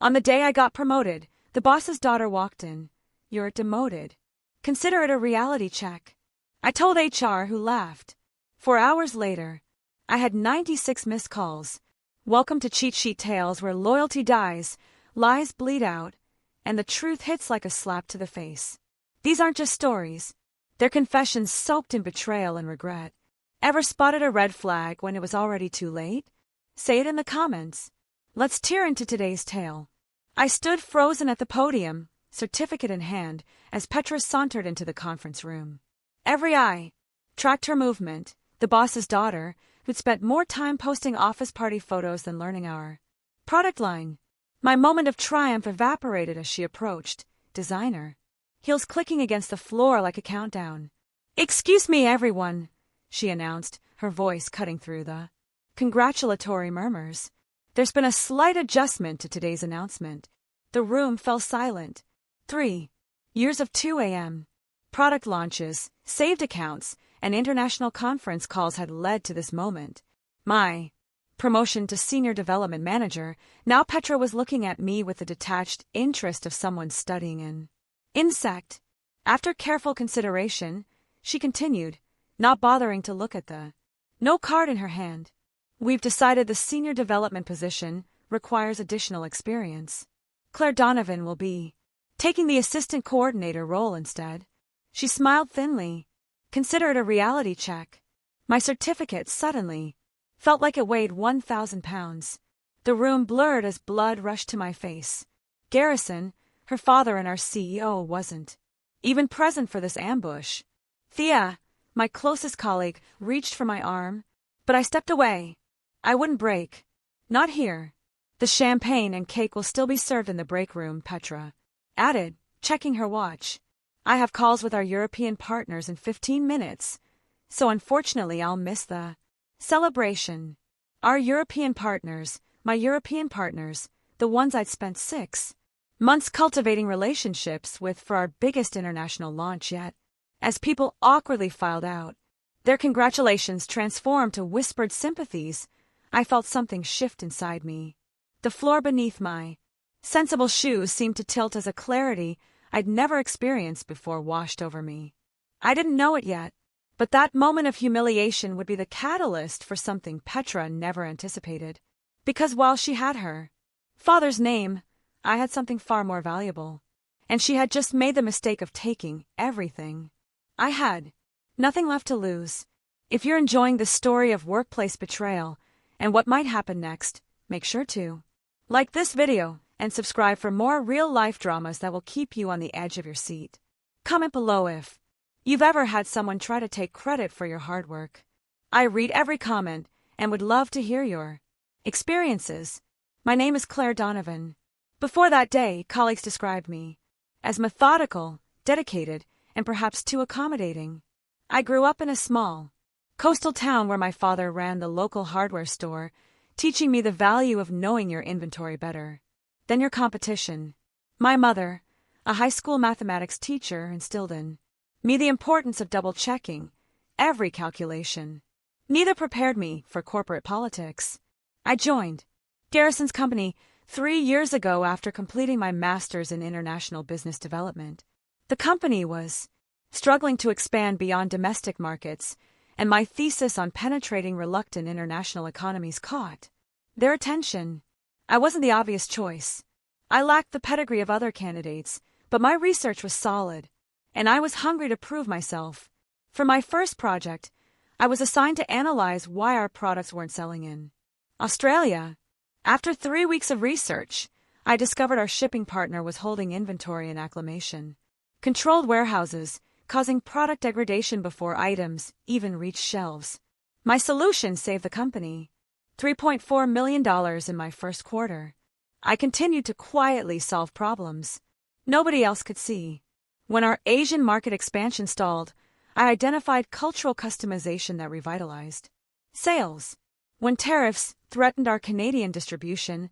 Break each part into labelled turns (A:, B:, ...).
A: On the day I got promoted, the boss's daughter walked in. "You're demoted. Consider it a reality check." I told HR, who laughed. 4 hours later, I had 96 missed calls. Welcome to Cheat Sheet Tales, where loyalty dies, lies bleed out, and the truth hits like a slap to the face. These aren't just stories. They're confessions soaked in betrayal and regret. Ever spotted a red flag when it was already too late? Say it in the comments. Let's tear into today's tale. I stood frozen at the podium, certificate in hand, as Petra sauntered into the conference room. Every eye tracked her movement, the boss's daughter, who'd spent more time posting office party photos than learning our product line. My moment of triumph evaporated as she approached. Designer. Heels clicking against the floor like a countdown. "Excuse me, everyone," she announced, her voice cutting through the congratulatory murmurs. "There's been a slight adjustment to today's announcement." The room fell silent. 3 years of 2 a.m. product launches, saved accounts, and international conference calls had led to this moment. My promotion to Senior Development Manager, now Petra was looking at me with the detached interest of someone studying an insect. After careful consideration, she continued, not bothering to look at the no card in her hand. "We've decided the senior development position requires additional experience. Claire Donovan will be taking the assistant coordinator role instead." She smiled thinly. "Consider it a reality check." My certificate suddenly felt like it weighed 1,000 pounds. The room blurred as blood rushed to my face. Garrison, her father and our CEO, wasn't even present for this ambush. Thea, my closest colleague, reached for my arm, but I stepped away. "I wouldn't break. Not here." "The champagne and cake will still be served in the break room," Petra added, checking her watch. "I have calls with our European partners in 15 minutes, so unfortunately I'll miss the celebration." Our European partners, my European partners, the ones I'd spent 6 months cultivating relationships with for our biggest international launch yet. As people awkwardly filed out, their congratulations transformed to whispered sympathies, I felt something shift inside me. The floor beneath my sensible shoes seemed to tilt as a clarity I'd never experienced before washed over me. I didn't know it yet, but that moment of humiliation would be the catalyst for something Petra never anticipated. Because while she had her father's name, I had something far more valuable. And she had just made the mistake of taking everything. I had nothing left to lose. If you're enjoying the story of workplace betrayal and what might happen next, make sure to like this video and subscribe for more real-life dramas that will keep you on the edge of your seat. Comment below if you've ever had someone try to take credit for your hard work. I read every comment and would love to hear your experiences. My name is Claire Donovan. Before that day, colleagues described me as methodical, dedicated, and perhaps too accommodating. I grew up in a small coastal town where my father ran the local hardware store, teaching me the value of knowing your inventory better than your competition. My mother, a high school mathematics teacher, instilled in me the importance of double-checking every calculation. Neither prepared me for corporate politics. I joined Garrison's company 3 years ago after completing my master's in international business development. The company was struggling to expand beyond domestic markets, and my thesis on penetrating reluctant international economies caught their attention. I wasn't the obvious choice. I lacked the pedigree of other candidates, but my research was solid, and I was hungry to prove myself. For my first project, I was assigned to analyze why our products weren't selling in Australia. After 3 weeks of research, I discovered our shipping partner was holding inventory in acclimation controlled warehouses, causing product degradation before items even reached shelves. My solution saved the company $3.4 million in my first quarter. I continued to quietly solve problems nobody else could see. When our Asian market expansion stalled, I identified cultural customization that revitalized sales. When tariffs threatened our Canadian distribution,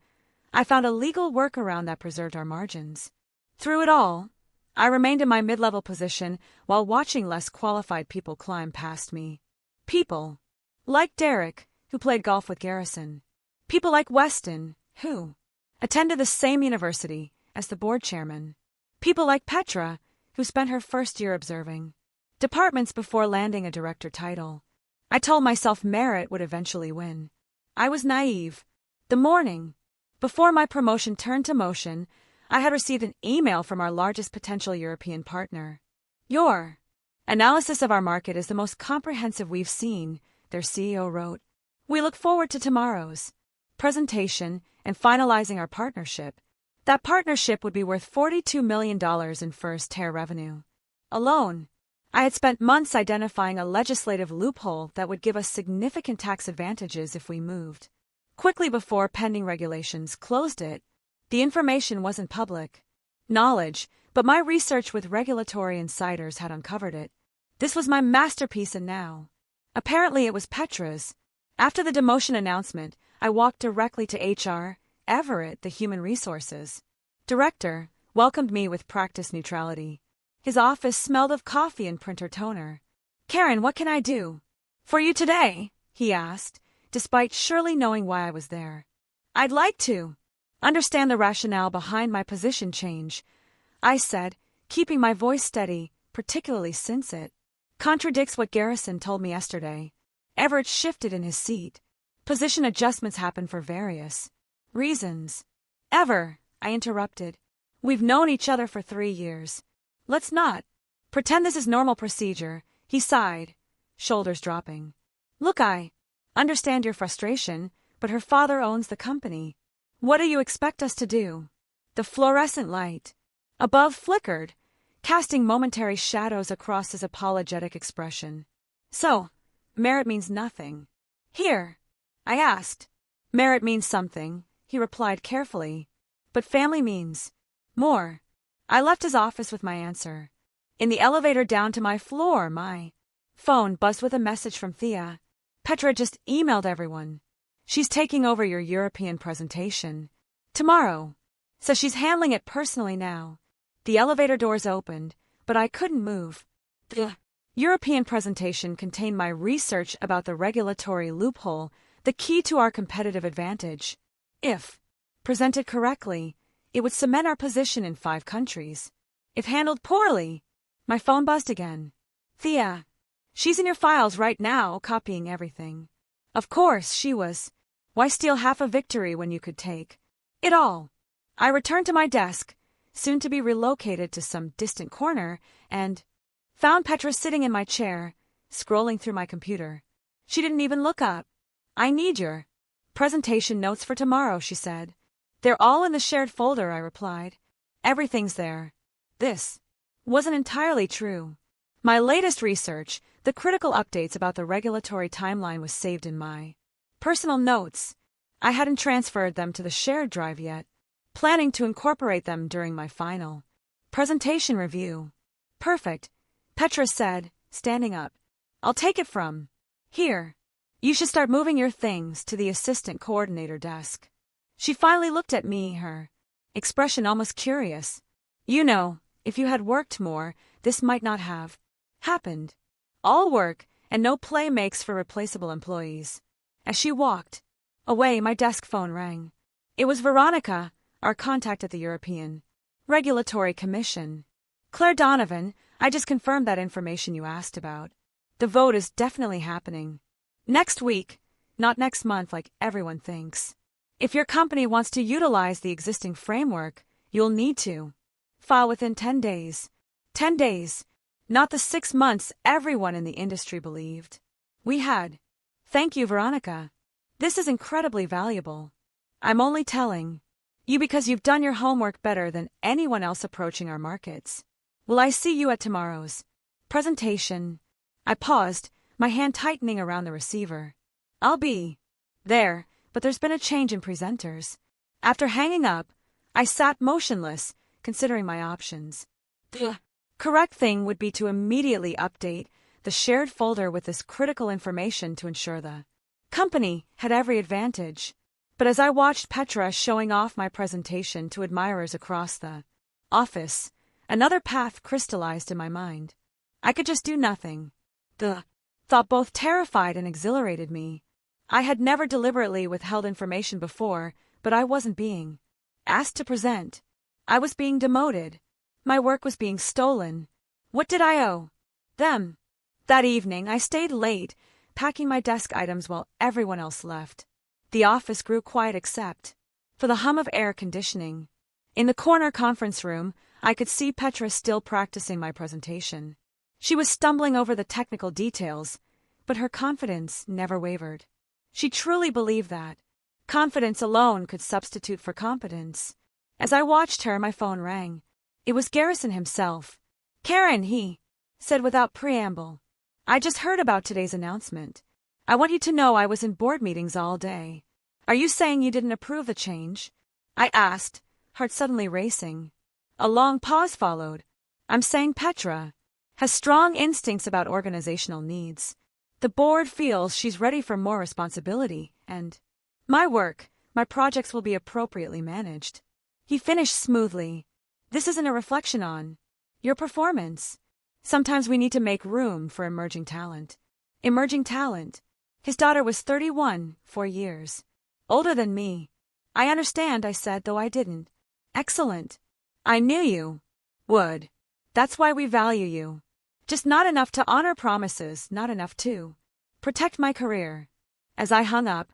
A: I found a legal workaround that preserved our margins. Through it all, I remained in my mid-level position while watching less qualified people climb past me. People like Derek, who played golf with Garrison. People like Weston, who attended the same university as the board chairman. People like Petra, who spent her first year observing departments before landing a director title. I told myself merit would eventually win. I was naive. The morning before my promotion turned to motion, I had received an email from our largest potential European partner. Your analysis of our market is the most comprehensive we've seen, their CEO wrote. We look forward to tomorrow's presentation and finalizing our partnership. That partnership would be worth $42 million in first-year revenue. Alone, I had spent months identifying a legislative loophole that would give us significant tax advantages if we moved quickly before pending regulations closed it. The information wasn't public knowledge, but my research with regulatory insiders had uncovered it. This was my masterpiece, and now, apparently it was Petra's. After the demotion announcement, I walked directly to HR. Everett, the human resources director, welcomed me with practiced neutrality. His office smelled of coffee and printer toner. Karen, what can I do for you today? He asked, despite surely knowing why I was there. I'd like to understand the rationale behind my position change, I said, keeping my voice steady, particularly since it contradicts what Garrison told me yesterday. Everett shifted in his seat. Position adjustments happen for various reasons. I interrupted. We've known each other for 3 years. Let's not pretend this is normal procedure, he sighed, shoulders dropping. Look, I understand your frustration, but her father owns the company. What do you expect us to do? The fluorescent light above flickered, casting momentary shadows across his apologetic expression. So, merit means nothing here? I asked. Merit means something, he replied carefully, but family means more. I left his office with my answer. In the elevator down to my floor, my phone buzzed with a message from Thea. Petra just emailed everyone. She's taking over your European presentation tomorrow, so she's handling it personally now. The elevator doors opened, but I couldn't move. The European presentation contained my research about the regulatory loophole, the key to our competitive advantage. If presented correctly, it would cement our position in 5 countries. If handled poorly, my phone buzzed again. Thea, she's in your files right now, copying everything. Of course she was. Why steal half a victory when you could take it all? I returned to my desk, soon to be relocated to some distant corner, and found Petra sitting in my chair, scrolling through my computer. She didn't even look up. I need your presentation notes for tomorrow, she said. They're all in the shared folder, I replied. Everything's there. This wasn't entirely true. My latest research, the critical updates about the regulatory timeline, was saved in my personal notes. I hadn't transferred them to the shared drive yet, planning to incorporate them during my final presentation review. Perfect, Petra said, standing up. I'll take it from here. You should start moving your things to the assistant coordinator desk. She finally looked at me, her expression almost curious. You know, if you had worked more, this might not have happened. All work and no play makes for replaceable employees. As she walked away, my desk phone rang. It was Veronica, our contact at the European Regulatory Commission. Claire Donovan, I just confirmed that information you asked about. The vote is definitely happening next week, not next month like everyone thinks. If your company wants to utilize the existing framework, you'll need to file within 10 days. 10 days, not the 6 months everyone in the industry believed we had. Thank you, Veronica. This is incredibly valuable. I'm only telling you because you've done your homework better than anyone else approaching our markets. Will I see you at tomorrow's presentation? I paused, my hand tightening around the receiver. I'll be there, but there's been a change in presenters. After hanging up, I sat motionless, considering my options. The correct thing would be to immediately update the shared folder with this critical information to ensure the company had every advantage. But as I watched Petra showing off my presentation to admirers across the office, another path crystallized in my mind. I could just do nothing. The thought both terrified and exhilarated me. I had never deliberately withheld information before, but I wasn't being Asked to present. I was being demoted. My work was being stolen. What did I owe them? That evening, I stayed late, packing my desk items while everyone else left. The office grew quiet except for the hum of air conditioning. In the corner conference room, I could see Petra still practicing my presentation. She was stumbling over the technical details, but her confidence never wavered. She truly believed that confidence alone could substitute for competence. As I watched her, my phone rang. It was Garrison himself. "Karen," he said without preamble. "I just heard about today's announcement. I want you to know I was in board meetings all day. Are you saying you didn't approve the change?" I asked, heart suddenly racing. A long pause followed. "I'm saying Petra has strong instincts about organizational needs. The board feels she's ready for more responsibility, and my work, my projects will be appropriately managed." He finished smoothly. "This isn't a reflection on your performance. Sometimes we need to make room for emerging talent." Emerging talent. His daughter was 31, 4 years older than me. "I understand," I said, though I didn't. "Excellent. I knew you would. That's why we value you. Just not enough to honor promises, not enough to protect my career." As I hung up,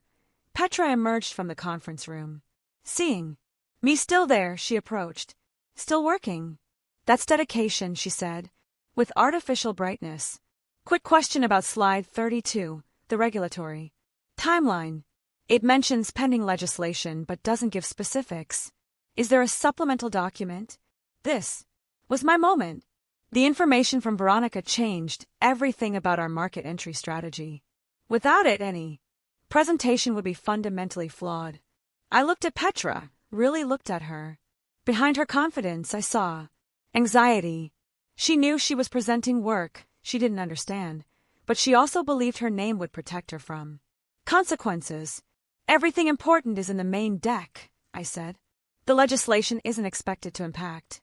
A: Petra emerged from the conference room. Seeing me still there, she approached. "Still working?" "That's dedication," she said, with artificial brightness. "Quick question about slide 32, the regulatory timeline. It mentions pending legislation but doesn't give specifics. Is there a supplemental document?" This was my moment. The information from Veronica changed everything about our market entry strategy. Without it, any presentation would be fundamentally flawed. I looked at Petra, really looked at her. Behind her confidence, I saw anxiety. She knew she was presenting work she didn't understand, but she also believed her name would protect her from consequences. "Everything important is in the main deck," I said. "The legislation isn't expected to impact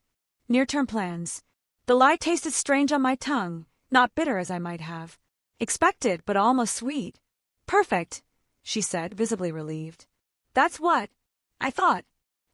A: near-term plans." The lie tasted strange on my tongue, not bitter as I might have expected, but almost sweet. "Perfect," she said, visibly relieved. "That's what I thought."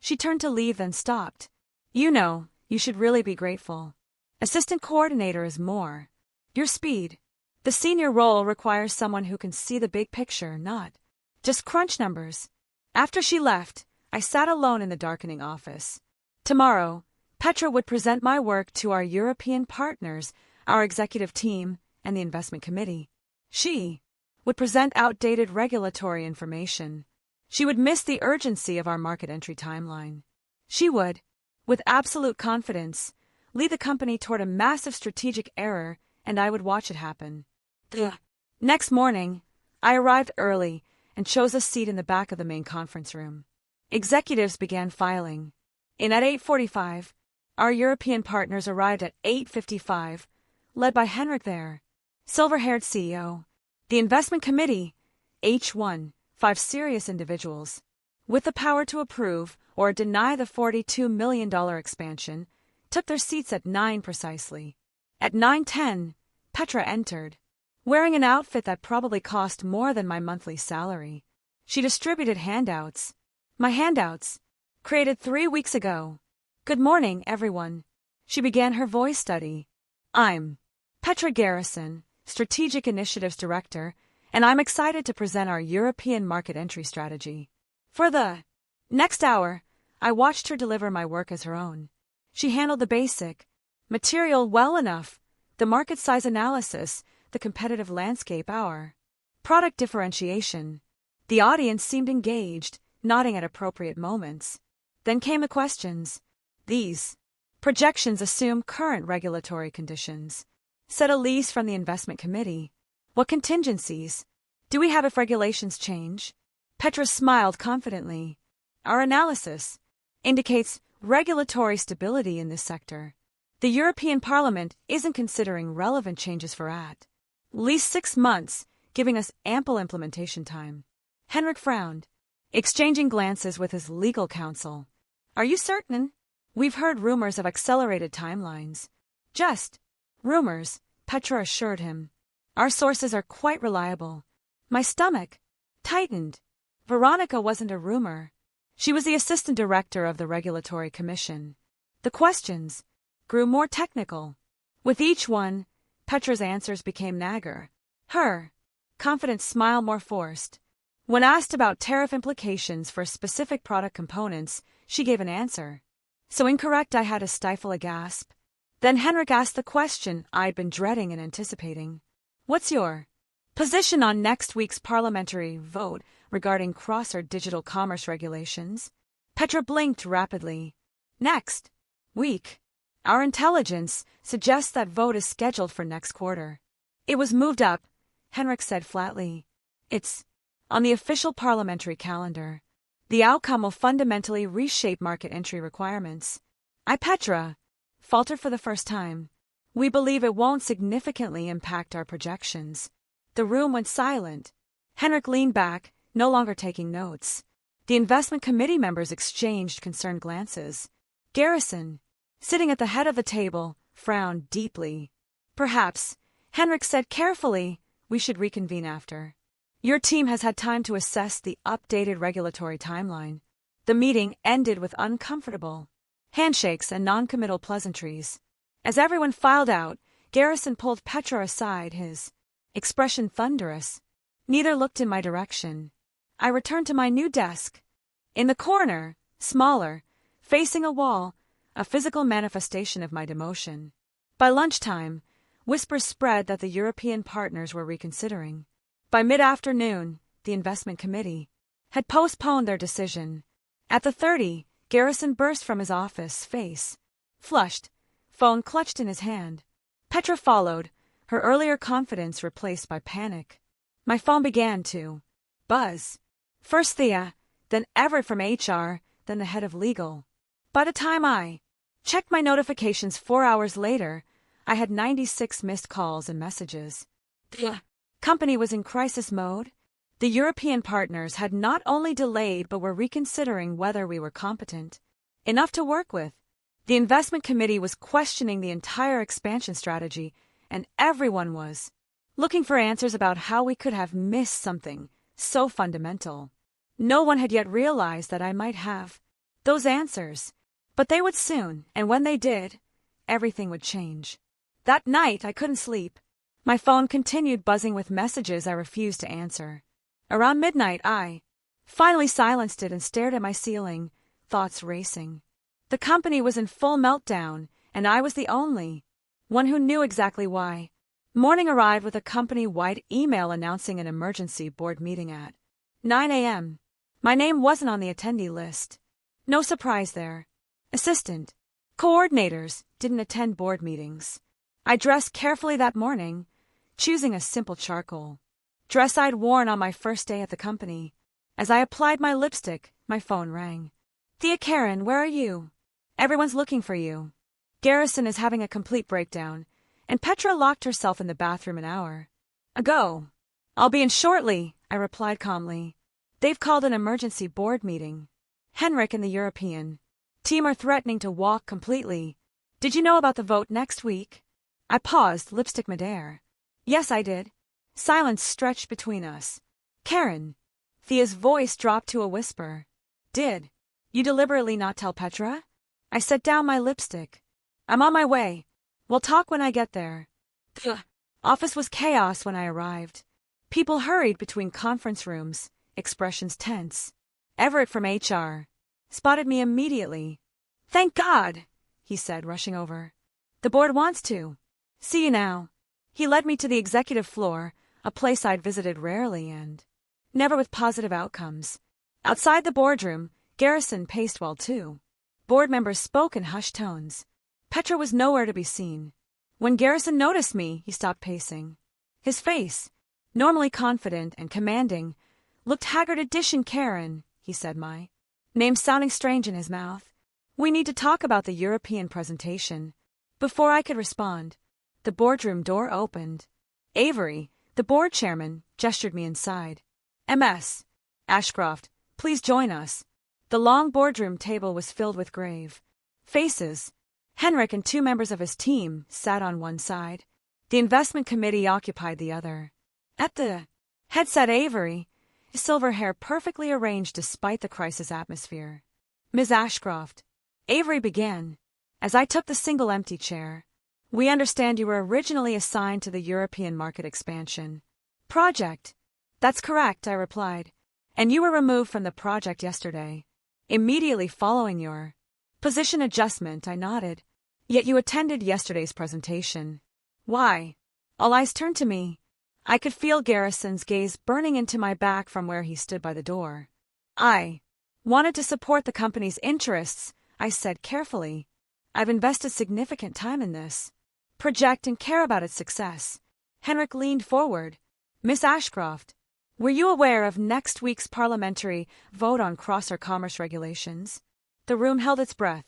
A: She turned to leave, then stopped. "You know, you should really be grateful. Assistant coordinator is more your speed. The senior role requires someone who can see the big picture, not just crunch numbers." After she left, I sat alone in the darkening office. Tomorrow, Petra would present my work to our European partners, our executive team, and the investment committee. She would present outdated regulatory information. She would miss the urgency of our market entry timeline. She would, with absolute confidence, lead the company toward a massive strategic error, and I would watch it happen. The next morning, I arrived early and chose a seat in the back of the main conference room. Executives began filing in at 8:45. Our European partners arrived at 8:55, led by Henrik there, silver-haired CEO. The investment committee, H1, 5 serious individuals, with the power to approve or deny the $42 million expansion, took their seats at 9 precisely. At 9:10, Petra entered, wearing an outfit that probably cost more than my monthly salary. She distributed handouts. My handouts, created 3 weeks ago. "Good morning, everyone." She began her voice study. "I'm Petra Garrison, Strategic Initiatives Director, and I'm excited to present our European market entry strategy." For the next hour, I watched her deliver my work as her own. She handled the basic material well enough, the market size analysis, the competitive landscape, our product differentiation. The audience seemed engaged, nodding at appropriate moments. Then came the questions. "These projections assume current regulatory conditions," said Elise from the investment committee. "What contingencies do we have if regulations change?" Petra smiled confidently. "Our analysis indicates regulatory stability in this sector. The European Parliament isn't considering relevant changes for at least 6 months, giving us ample implementation time." Henrik frowned, exchanging glances with his legal counsel. "Are you certain?" "We've heard rumors of accelerated timelines." "Just rumors," Petra assured him. "Our sources are quite reliable." My stomach tightened. Veronica wasn't a rumor. She was the assistant director of the Regulatory Commission. The questions grew more technical. With each one, Petra's answers became nagger. Her confident smile more forced. When asked about tariff implications for specific product components, she gave an answer so incorrect I had to stifle a gasp. Then Henrik asked the question I'd been dreading and anticipating. What's your position on next week's parliamentary vote regarding cross or digital commerce regulations? Petra blinked rapidly. Next week. Our intelligence suggests that vote is scheduled for next quarter. It was moved up, Henrik said flatly. It's on the official parliamentary calendar. The outcome will fundamentally reshape market entry requirements. Petra faltered for the first time. We believe it won't significantly impact our projections. The room went silent. Henrik leaned back, no longer taking notes. The investment committee members exchanged concerned glances. Garrison, sitting at the head of the table, frowned deeply. Perhaps, Henrik said carefully, we should reconvene after. Your team has had time to assess the updated regulatory timeline. The meeting ended with uncomfortable handshakes and non-committal pleasantries. As everyone filed out, Garrison pulled Petra aside, his expression thunderous. Neither looked in my direction. I returned to my new desk. In the corner, smaller, facing a wall, a physical manifestation of my demotion. By lunchtime, whispers spread that the European partners were reconsidering. By mid-afternoon, the investment committee had postponed their decision. At the 30, Garrison burst from his office, face flushed, phone clutched in his hand. Petra followed, her earlier confidence replaced by panic. My phone began to buzz. First Thea, then Everett from HR, then the head of legal. By the time I checked my notifications 4 hours later, I had 96 missed calls and messages. The company was in crisis mode. The European partners had not only delayed but were reconsidering whether we were competent enough to work with. The investment committee was questioning the entire expansion strategy, and everyone was looking for answers about how we could have missed something so fundamental. No one had yet realized that I might have those answers, but they would soon, and when they did, everything would change. That night, I couldn't sleep. My phone continued buzzing with messages I refused to answer. Around midnight, I finally silenced it and stared at my ceiling, thoughts racing. The company was in full meltdown, and I was the only one who knew exactly why. Morning arrived with a company-wide email announcing an emergency board meeting at 9 a.m. My name wasn't on the attendee list. No surprise there. Assistant coordinators didn't attend board meetings. I dressed carefully that morning, choosing a simple charcoal dress I'd worn on my first day at the company. As I applied my lipstick, my phone rang. Thea Karen, where are you? Everyone's looking for you. Garrison is having a complete breakdown, and Petra locked herself in the bathroom an hour ago. I'll be in shortly, I replied calmly. They've called an emergency board meeting. Henrik and the European team are threatening to walk completely. Did you know about the vote next week? I paused, lipstick midair. Yes, I did. Silence stretched between us. Karen. Thea's voice dropped to a whisper. Did you deliberately not tell Petra? I set down my lipstick. I'm on my way. We'll talk when I get there. The office was chaos when I arrived. People hurried between conference rooms, expressions tense. Everett from HR spotted me immediately. Thank God, he said, rushing over. The board wants to see you now. He led me to the executive floor, a place I'd visited rarely and never with positive outcomes. Outside the boardroom, Garrison paced well too. Board members spoke in hushed tones. Petra was nowhere to be seen. When Garrison noticed me, he stopped pacing. His face, normally confident and commanding, looked haggard. Addition Karen, he said, my name sounding strange in his mouth. We need to talk about the European presentation. Before I could respond, the boardroom door opened. Avery, the board chairman, gestured me inside. MS. Ashcroft, please join us. The long boardroom table was filled with grave faces. Henrik and 2 members of his team sat on one side. The investment committee occupied the other. At the head sat Avery, his silver hair perfectly arranged despite the crisis atmosphere. "Ms. Ashcroft," Avery began, as I took the single empty chair, "we understand you were originally assigned to the European market expansion project." "That's correct," I replied. "And you were removed from the project yesterday, immediately following your position adjustment." I nodded. "Yet you attended yesterday's presentation. Why?" All eyes turned to me. I could feel Garrison's gaze burning into my back from where he stood by the door. "I wanted to support the company's interests," I said carefully. "I've invested significant time in this project and care about its success." Henrik leaned forward. "Miss Ashcroft, were you aware of next week's parliamentary vote on cross or commerce regulations?" The room held its breath.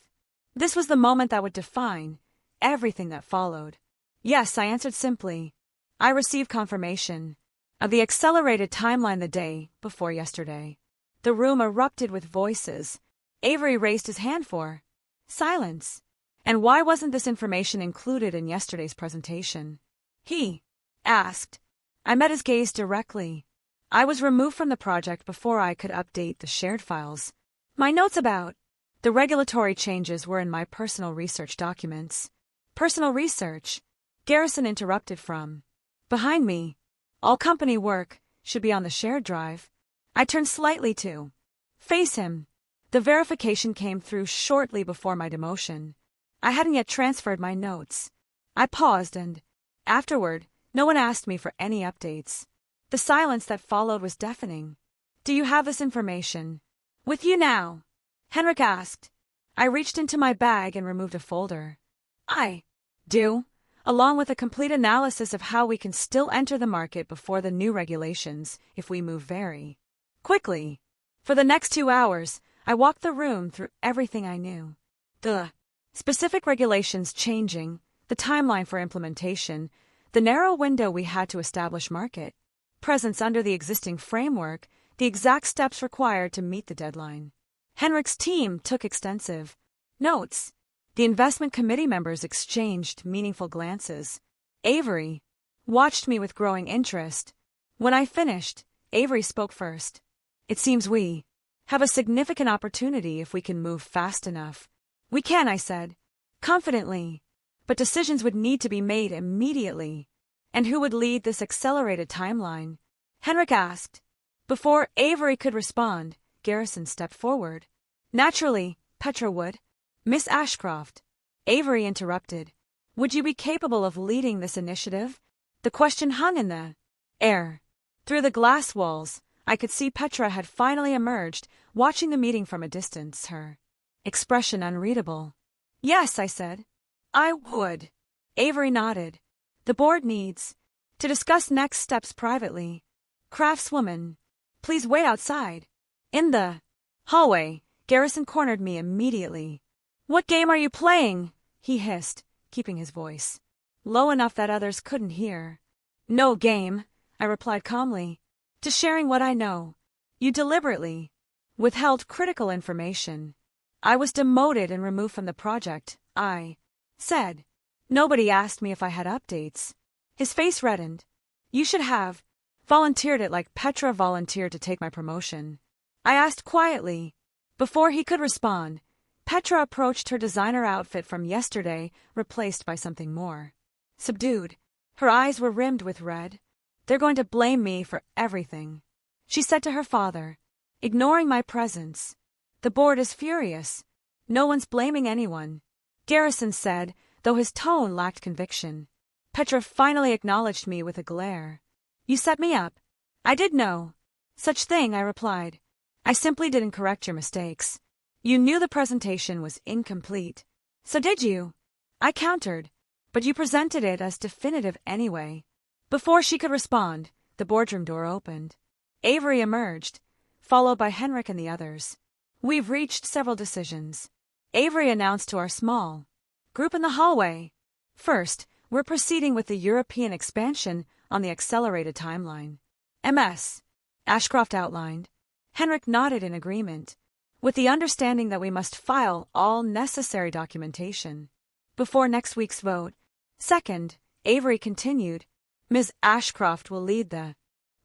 A: This was the moment that would define everything that followed. "Yes," I answered simply. "I received confirmation of the accelerated timeline the day before yesterday." The room erupted with voices. Avery raised his hand for silence. "And why wasn't this information included in yesterday's presentation?" he asked. I met his gaze directly. "I was removed from the project before I could update the shared files. My notes about the regulatory changes were in my personal research documents." "Personal research?" Garrison interrupted from behind me. "All company work should be on the shared drive." I turned slightly to face him. The verification came through shortly before my demotion. I hadn't yet transferred my notes. I paused and, afterward, no one asked me for any updates. The silence that followed was deafening. "Do you have this information with you now?" Henrik asked. I reached into my bag and removed a folder. "I do, along with a complete analysis of how we can still enter the market before the new regulations if we move very quickly." For the next 2 hours, I walked the room through everything I knew. The specific regulations changing, the timeline for implementation, the narrow window we had to establish market presence under the existing framework, the exact steps required to meet the deadline. Henrik's team took extensive notes. The investment committee members exchanged meaningful glances. Avery watched me with growing interest. When I finished, Avery spoke first. "It seems we have a significant opportunity if we can move fast enough." "We can," I said confidently. "But decisions would need to be made immediately." "And who would lead this accelerated timeline?" Henrik asked. Before Avery could respond, Garrison stepped forward. "Naturally, Petra would." "Miss Ashcroft," Avery interrupted, "would you be capable of leading this initiative?" The question hung in the air. Through the glass walls, I could see Petra had finally emerged, watching the meeting from a distance, her expression unreadable. "Yes," I said. "I would." Avery nodded. "The board needs to discuss next steps privately." "Craftswoman, please wait outside." In the hallway, Garrison cornered me immediately. "What game are you playing?" he hissed, keeping his voice low enough that others couldn't hear. "No game," I replied calmly. "Just sharing what I know. You deliberately withheld critical information." "I was demoted and removed from the project," I said. "Nobody asked me if I had updates." His face reddened. "You should have volunteered it like Petra volunteered to take my promotion." I asked quietly. Before he could respond, Petra approached her designer outfit from yesterday, replaced by something more subdued. Her eyes were rimmed with red. "They're going to blame me for everything," she said to her father, ignoring my presence. "The board is furious." "No one's blaming anyone," Garrison said, though his tone lacked conviction. Petra finally acknowledged me with a glare. "You set me up." "I did no such thing," I replied. "I simply didn't correct your mistakes." "You knew the presentation was incomplete." "So did you," I countered. "But you presented it as definitive anyway." Before she could respond, the boardroom door opened. Avery emerged, followed by Henrik and the others. "We've reached several decisions," Avery announced to our small group in the hallway. "First, we're proceeding with the European expansion on the accelerated timeline." "MS," Ashcroft outlined. Henrik nodded in agreement, with the understanding that we must file all necessary documentation before next week's vote. "Second," Avery continued, "Ms. Ashcroft will lead the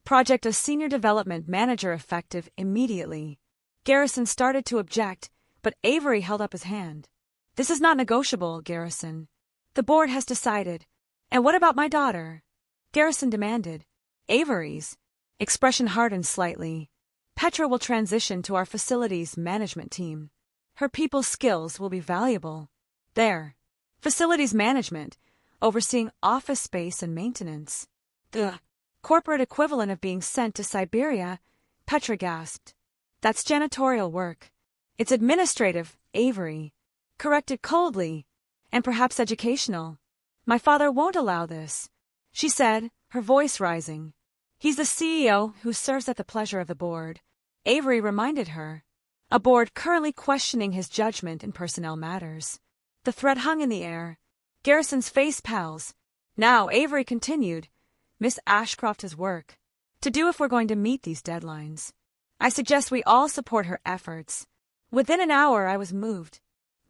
A: Project as Senior Development Manager effective immediately. Garrison started to object, but Avery held up his hand. This is not negotiable, Garrison. The board has decided. And what about my daughter? Garrison demanded. Avery's expression hardened slightly. Petra will transition to our facilities management team. Her people skills will be valuable. There. Facilities management, overseeing office space and maintenance. The corporate equivalent of being sent to Siberia, Petra gasped. That's janitorial work. It's administrative, Avery corrected coldly, and perhaps educational. My father won't allow this, she said, her voice rising. He's the CEO who serves at the pleasure of the board, Avery reminded her. A board currently questioning his judgment in personnel matters. The threat hung in the air. Garrison's face pals. Now, Avery continued. Miss Ashcroft has work to do if we're going to meet these deadlines. I suggest we all support her efforts. Within an hour, I was moved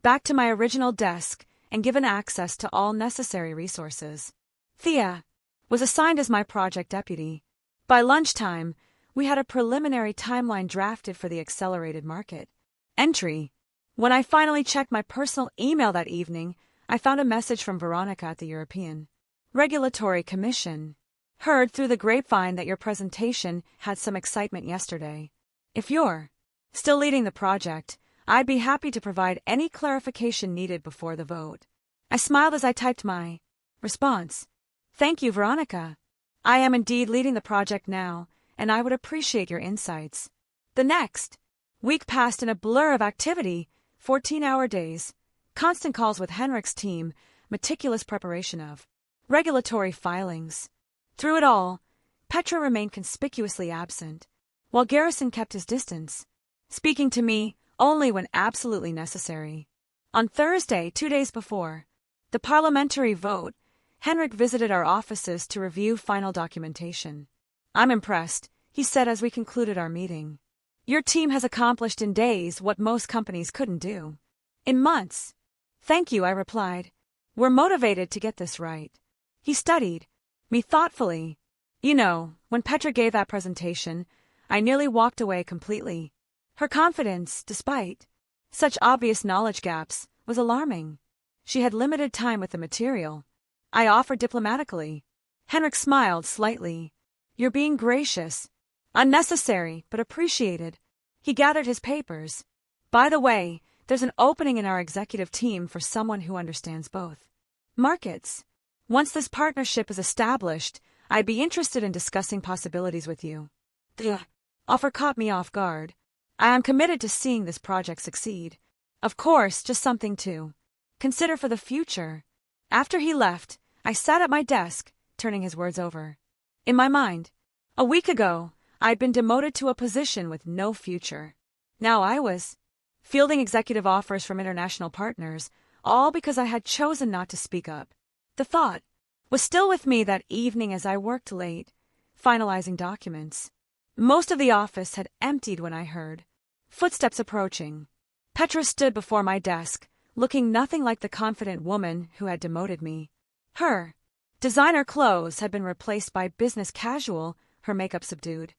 A: back to my original desk and given access to all necessary resources. Thea was assigned as my project deputy. By lunchtime, we had a preliminary timeline drafted for the accelerated market entry. When I finally checked my personal email that evening, I found a message from Veronica at the European Regulatory Commission. Heard through the grapevine that your presentation had some excitement yesterday. If you're still leading the project, I'd be happy to provide any clarification needed before the vote. I smiled as I typed my response. Thank you, Veronica. I am indeed leading the project now, and I would appreciate your insights. The next week passed in a blur of activity, 14-hour days, constant calls with Henrik's team, meticulous preparation of regulatory filings. Through it all, Petra remained conspicuously absent, while Garrison kept his distance, speaking to me only when absolutely necessary. On Thursday, 2 days before the parliamentary vote, Henrik visited our offices to review final documentation. I'm impressed, he said as we concluded our meeting. Your team has accomplished in days what most companies couldn't do. In months. Thank you, I replied. We're motivated to get this right. He studied me thoughtfully. You know, when Petra gave that presentation, I nearly walked away completely. Her confidence, despite such obvious knowledge gaps, was alarming. She had limited time with the material. I offered diplomatically. Henrik smiled slightly. You're being gracious. Unnecessary, but appreciated. He gathered his papers. By the way, there's an opening in our executive team for someone who understands both markets. Once this partnership is established, I'd be interested in discussing possibilities with you. The offer caught me off guard. I am committed to seeing this project succeed. Of course, just something to consider for the future. After he left, I sat at my desk, turning his words over. In my mind, a week ago, I'd been demoted to a position with no future. Now I was fielding executive offers from international partners, all because I had chosen not to speak up. The thought was still with me that evening as I worked late, finalizing documents. Most of the office had emptied when I heard footsteps approaching. Petra stood before my desk, looking nothing like the confident woman who had demoted me. Her designer clothes had been replaced by business casual, her makeup subdued.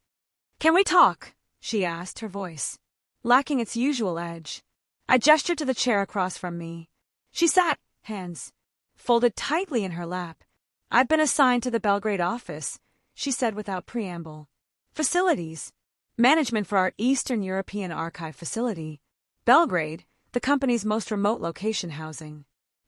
A: Can we talk? She asked, her voice lacking its usual edge. I gestured to the chair across from me. She sat, hands folded tightly in her lap. I've been assigned to the Belgrade office, she said without preamble. Facilities management for our Eastern European archive facility. Belgrade, the company's most remote location housing.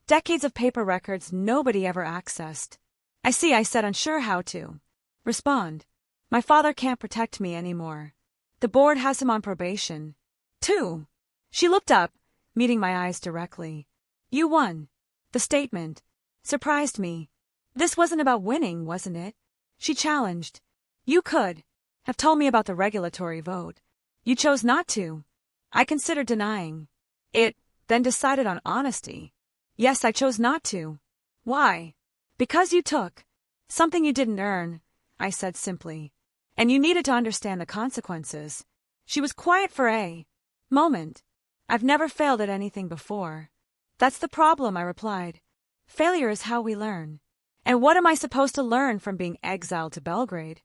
A: Decades of paper records nobody ever accessed. I see, I said, unsure how to respond. My father can't protect me anymore. The board has him on probation. 2. She looked up, meeting my eyes directly. You won. The statement surprised me. This wasn't about winning, wasn't it? She challenged. You could have told me about the regulatory vote. You chose not to. I considered denying it, then decided on honesty. Yes, I chose not to. Why? Because you took something you didn't earn, I said simply. And you needed to understand the consequences. She was quiet for a moment. I've never failed at anything before. That's the problem, I replied. Failure is how we learn. And what am I supposed to learn from being exiled to Belgrade?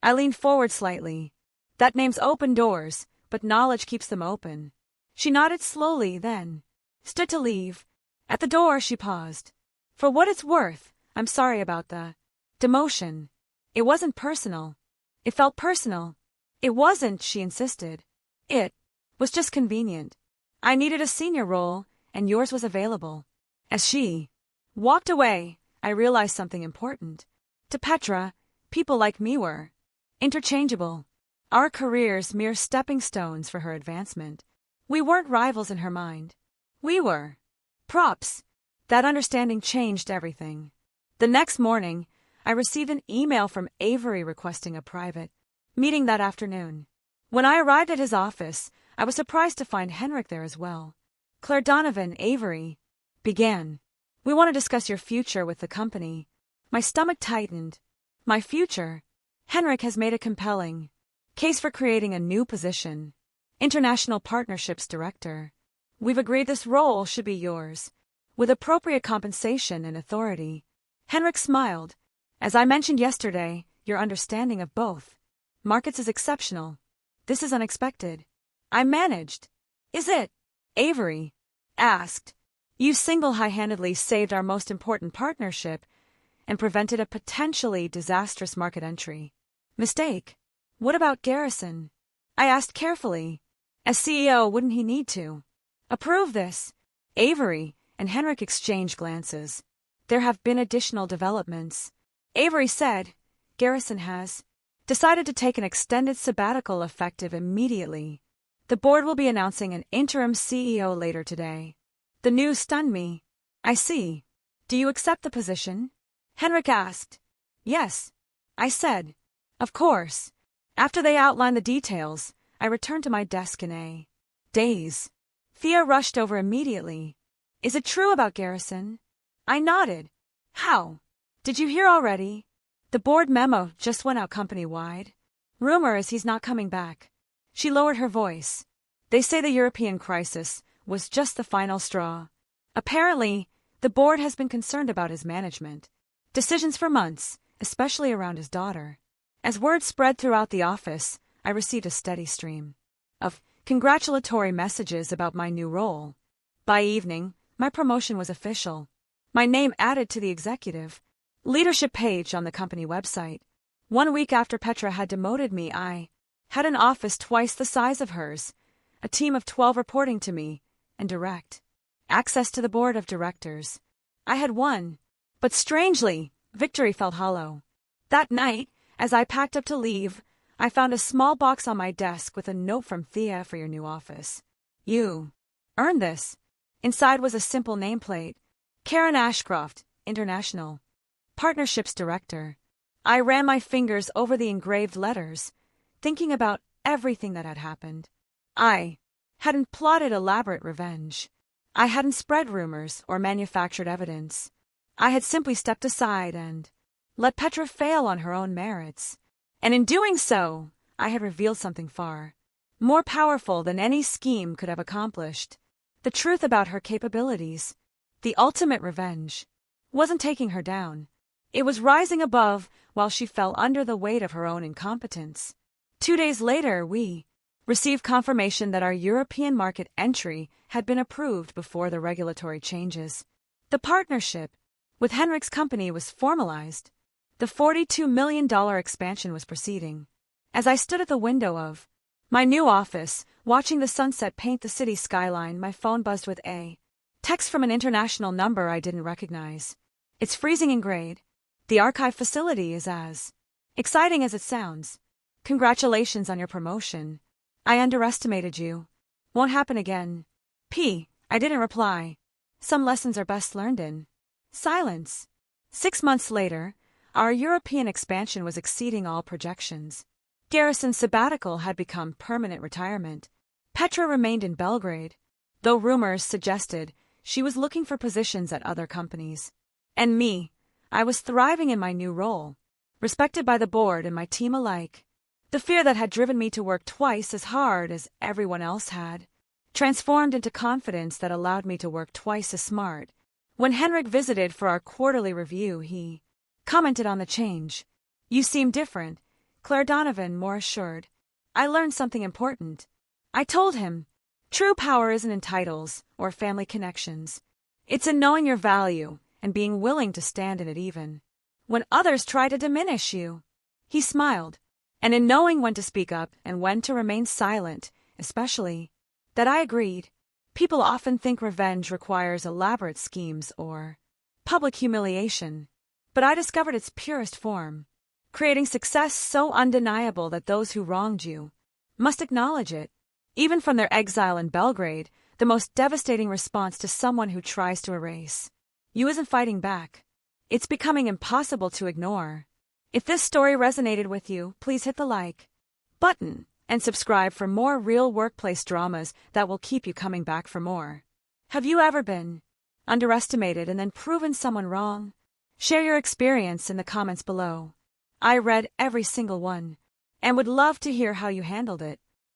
A: I leaned forward slightly. That name's open doors, but knowledge keeps them open. She nodded slowly, then stood to leave. At the door, she paused. For what it's worth, I'm sorry about the demotion. It wasn't personal. It felt personal. It wasn't, she insisted. It was just convenient. I needed a senior role, and yours was available. As she walked away, I realized something important. To Petra, people like me were interchangeable. Our careers mere stepping stones for her advancement. We weren't rivals in her mind. We were props. That understanding changed everything. The next morning, I received an email from Avery requesting a private meeting that afternoon. When I arrived at his office, I was surprised to find Henrik there as well. Claire Donovan, Avery began. We want to discuss your future with the company. My stomach tightened. My future? Henrik has made a compelling case for creating a new position. International Partnerships Director. We've agreed this role should be yours, with appropriate compensation and authority. Henrik smiled. As I mentioned yesterday, your understanding of both markets is exceptional. This is unexpected. I managed. Is it? Avery asked. You single-handedly saved our most important partnership and prevented a potentially disastrous market entry. Mistake. What about Garrison? I asked carefully. As CEO, wouldn't he need to approve this? Avery and Henrik exchanged glances. There have been additional developments. Avery said, Garrison has decided to take an extended sabbatical effective immediately. The board will be announcing an interim CEO later today. The news stunned me. I see. Do you accept the position? Henrik asked. Yes. I said. Of course. After they outlined the details, I returned to my desk in a daze. Thea rushed over immediately. Is it true about Garrison? I nodded. How? Did you hear already? The board memo just went out company-wide. Rumor is he's not coming back. She lowered her voice. They say the European crisis was just the final straw. Apparently, the board has been concerned about his management decisions for months, especially around his daughter. As word spread throughout the office, I received a steady stream of congratulatory messages about my new role. By evening, my promotion was official. My name added to the executive leadership page on the company website. 1 week after Petra had demoted me, I had an office twice the size of hers, a team of 12 reporting to me, and direct access to the board of directors. I had won, but strangely, victory felt hollow. That night, as I packed up to leave, I found a small box on my desk with a note from Thea for your new office. You earned this. Inside was a simple nameplate. Karen Ashcroft, International Partnerships Director. I ran my fingers over the engraved letters, thinking about everything that had happened. I hadn't plotted elaborate revenge. I hadn't spread rumors or manufactured evidence. I had simply stepped aside and let Petra fail on her own merits. And in doing so, I had revealed something far more powerful than any scheme could have accomplished. The truth about her capabilities. The ultimate revenge wasn't taking her down. It was rising above while she fell under the weight of her own incompetence. 2 days later, we received confirmation that our European market entry had been approved before the regulatory changes. The partnership with Henrik's company was formalized. The $42 million expansion was proceeding. As I stood at the window of my new office, watching the sunset paint the city skyline, my phone buzzed with a text from an international number I didn't recognize. It's freezing in grade. The archive facility is as exciting as it sounds. Congratulations on your promotion. I underestimated you. Won't happen again. I didn't reply. Some lessons are best learned in silence. 6 months later, our European expansion was exceeding all projections. Garrison's sabbatical had become permanent retirement. Petra remained in Belgrade, though rumors suggested she was looking for positions at other companies. And me, I was thriving in my new role, respected by the board and my team alike. The fear that had driven me to work twice as hard as everyone else had transformed into confidence that allowed me to work twice as smart. When Henrik visited for our quarterly review, he commented on the change. You seem different. Claire Donovan, more assured. I learned something important. I told him, true power isn't in titles or family connections. It's in knowing your value and being willing to stand in it even when others try to diminish you. He smiled, and in knowing when to speak up and when to remain silent, especially, that I agreed. People often think revenge requires elaborate schemes or public humiliation, but I discovered its purest form, creating success so undeniable that those who wronged you must acknowledge it. Even from their exile in Belgrade, the most devastating response to someone who tries to erase you isn't fighting back. It's becoming impossible to ignore. If this story resonated with you, please hit the like button and subscribe for more real workplace dramas that will keep you coming back for more. Have you ever been underestimated and then proven someone wrong? Share your experience in the comments below. I read every single one and would love to hear how you handled it.